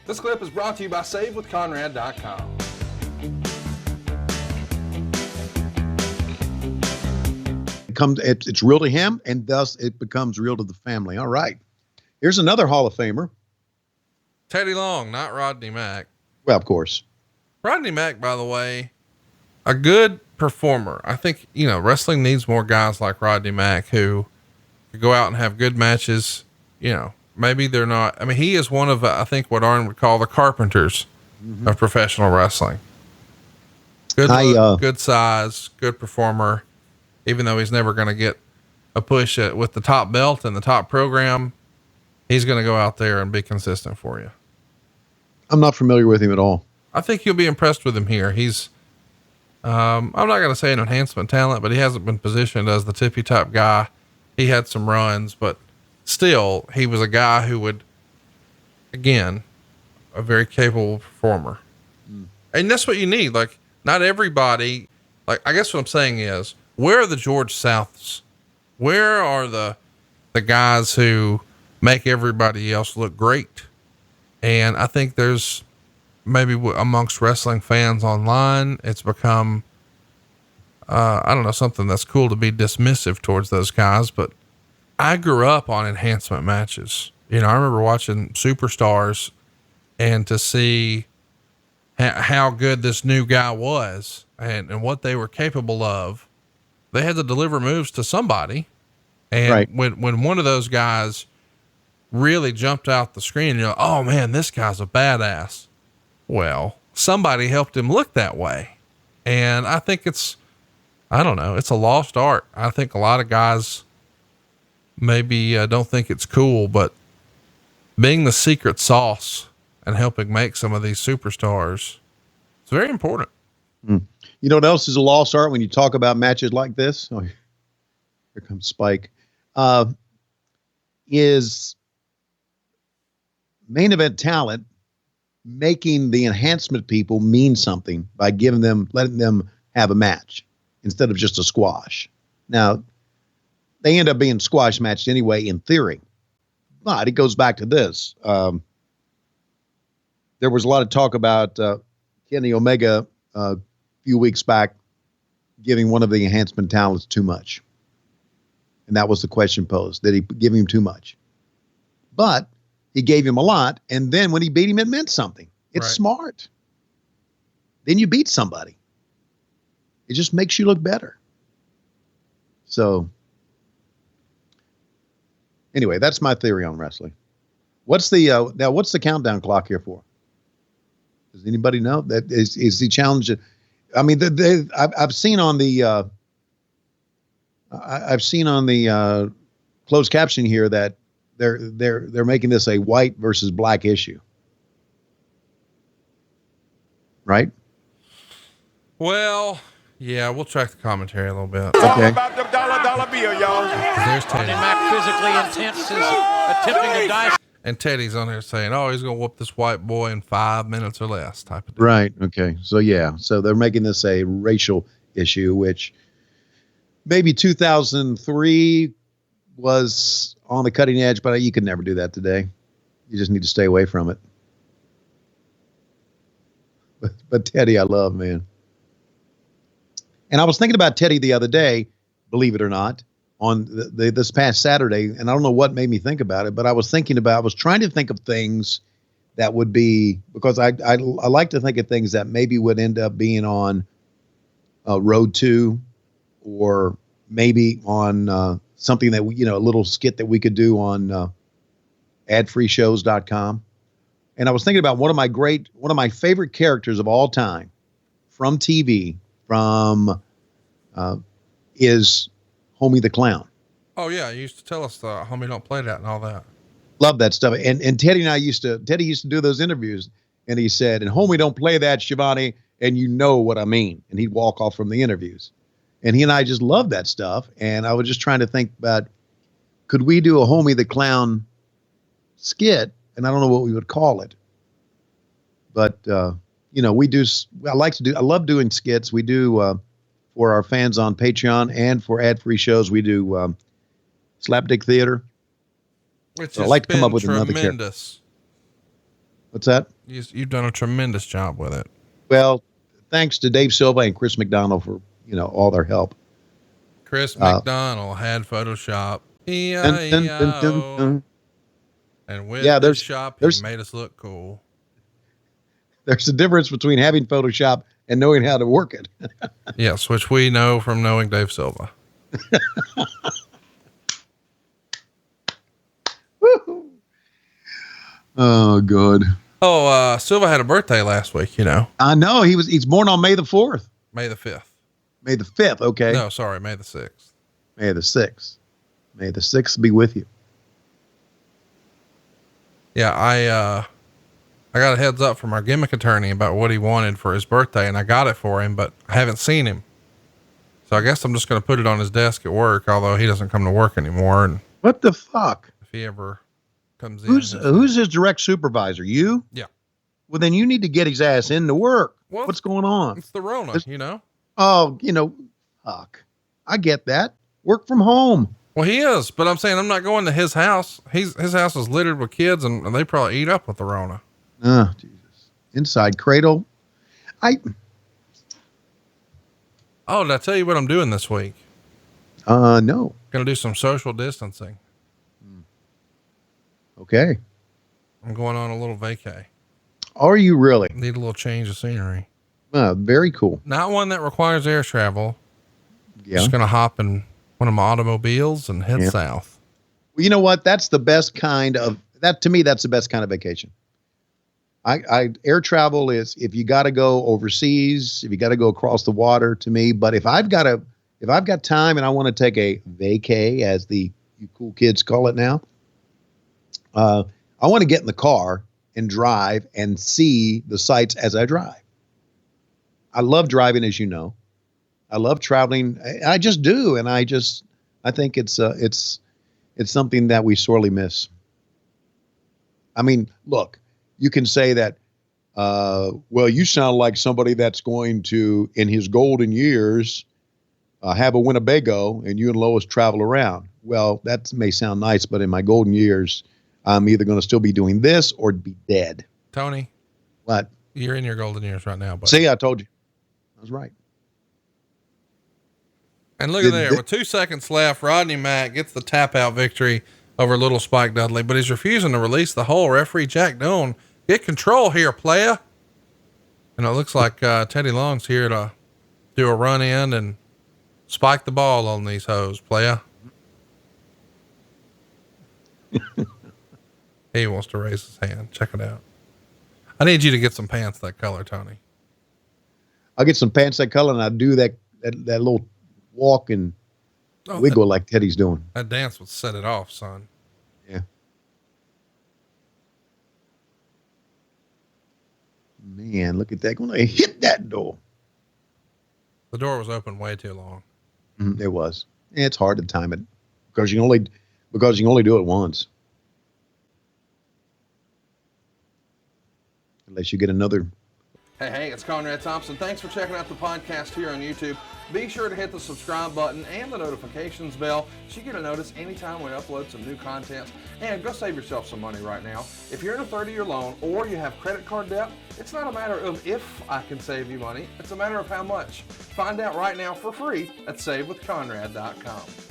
This clip is brought to you by SaveWithConrad.com. It's real to him, and thus it becomes real to the family. All right. Here's another Hall of Famer. Teddy Long, not Rodney Mack. Well, of course. Rodney Mack, by the way, a good performer. I think, wrestling needs more guys like Rodney Mack who go out and have good matches. Maybe they're not. I mean, he is one of, I think, what Arn would call the carpenters of professional wrestling. Good look, good size, good performer. Even though he's never going to get a push with the top belt and the top program, he's going to go out there and be consistent for you. I'm not familiar with him at all. I think you'll be impressed with him here. He's, I'm not going to say an enhancement talent, but he hasn't been positioned as the tippy top guy. He had some runs, but still he was a guy who would, again, a very capable performer. And that's what you need. Like, not everybody, like, I guess what I'm saying is, where are the George Souths? Where are the guys who make everybody else look great? And I think there's maybe amongst wrestling fans online, it's become, I don't know, something that's cool to be dismissive towards those guys. But I grew up on enhancement matches. I remember watching Superstars and to see how good this new guy was and what they were capable of. They had to deliver moves to somebody. And right. when one of those guys really jumped out the screen, oh man, this guy's a badass. Well, somebody helped him look that way. And I think it's a lost art. I think a lot of guys maybe don't think it's cool, but being the secret sauce and helping make some of these superstars, it's very important. You know what else is a lost art when you talk about matches like this? Oh, here comes Spike. Is main event talent making the enhancement people mean something by letting them have a match instead of just a squash. Now, they end up being squash matched anyway, in theory, but it goes back to this. There was a lot of talk about Kenny Omega a few weeks back giving one of the enhancement talents too much. And that was the question posed. Did he give him too much? But he gave him a lot. And then when he beat him, it meant something. It's right. Smart. Then you beat somebody. It just makes you look better. So anyway, that's my theory on wrestling. What's the countdown clock here for? Does anybody know? That is the challenge? I mean, I've seen on the closed caption here that they're making this a white versus black issue, right? Well, yeah, we'll track the commentary a little bit. It's all about the dollar bill, y'all. There's Teddy. Mack physically intense is attempting to dive. And Teddy's on there saying, oh, he's going to whoop this white boy in 5 minutes or less type of deal. Right. Okay. So yeah. So they're making this a racial issue, which maybe 2003 was on the cutting edge, but you could never do that today. You just need to stay away from it. But Teddy, I love, man. And I was thinking about Teddy the other day, believe it or not, on this past Saturday, and I don't know what made me think about it, but I was trying to think of things that would be, because I like to think of things that maybe would end up being on Road 2, or maybe on something that a little skit that we could do on adfreeshows.com. And I was thinking about one of my favorite characters of all time from TV is Homie the Clown. Oh yeah. You used to tell us Homie Don't Play That and all that. Love that stuff. And Teddy and I used to do those interviews, and he said, and Homie Don't Play That, Schiavone, and you know what I mean. And he'd walk off from the interviews, and he and I just loved that stuff. And I was just trying to think about, could we do a Homie the Clown skit? And I don't know what we would call it, but we do. I love doing skits. We do, for our fans on Patreon and for ad-free shows, we do Slapdick Theater. Which so I like to come up with another character. What's that? You've done a tremendous job with it. Well, thanks to Dave Silva and Chris McDonald for, all their help. Chris McDonald had Photoshop. E-I-E-I-O. And with the shop, he made us look cool. There's a difference between having Photoshop and knowing how to work it. Yes, which we know from knowing Dave Silva. Oh, good. Oh, Silva had a birthday last week, I know he's born on May the 4th. May the 5th. May the 5th. Okay. No, sorry. May the 6th. May the 6th. May the 6th be with you. Yeah. I got a heads up from our gimmick attorney about what he wanted for his birthday, and I got it for him, but I haven't seen him. So I guess I'm just going to put it on his desk at work, although he doesn't come to work anymore. And what the fuck? If he ever comes in. Who's his direct supervisor? You? Yeah. Well, then you need to get his ass into work. Well, what's going on? It's the Rona, Oh, fuck. I get that. Work from home. Well, he is, but I'm saying I'm not going to his house. His house is littered with kids, and they probably eat up with the Rona. Oh, Jesus. Inside cradle. Oh, did I tell you what I'm doing this week? No. Gonna do some social distancing. Okay. I'm going on a little vacay. Are you really? Need a little change of scenery. Very cool. Not one that requires air travel. Yeah. Just gonna hop in one of my automobiles and head south. Well, you know what? That's the best kind of that. To me, that's the best kind of vacation. Air travel is if you got to go overseas, if you got to go across the water, to me. But if I've got time and I want to take a vacay, as you cool kids call it now, I want to get in the car and drive and see the sights as I drive. I love driving, as you know. I love traveling. I just do, and I think it's something that we sorely miss. I mean, look. You can say that, well, you sound like somebody that's going to, in his golden years, have a Winnebago and you and Lois travel around. Well, that may sound nice, but in my golden years, I'm either going to still be doing this or be dead. Tony. What? You're in your golden years right now. But see, I told you. I was right. And look at there. With 2 seconds left, Rodney Mack gets the tap out victory over little Spike Dudley, but he's refusing to release the hole. Referee Jack Doan, get control here, playa. And it looks like Teddy Long's here to do a run in and spike the ball on these hoes, playa. He wants to raise his hand. Check it out. I need you to get some pants that color, Tony. I'll get some pants that color, and I'll do that little walk and wiggle like Teddy's doing. That dance would set it off, son. Yeah. Man, look at that. Gonna hit that door. The door was open way too long. It was. Yeah, it's hard to time it because you can only do it once. Unless you get another. Hey, it's Conrad Thompson. Thanks for checking out the podcast here on YouTube. Be sure to hit the subscribe button and the notifications bell so you get a notice anytime we upload some new content. And go save yourself some money right now. If you're in a 30-year loan or you have credit card debt, it's not a matter of if I can save you money. It's a matter of how much. Find out right now for free at SaveWithConrad.com.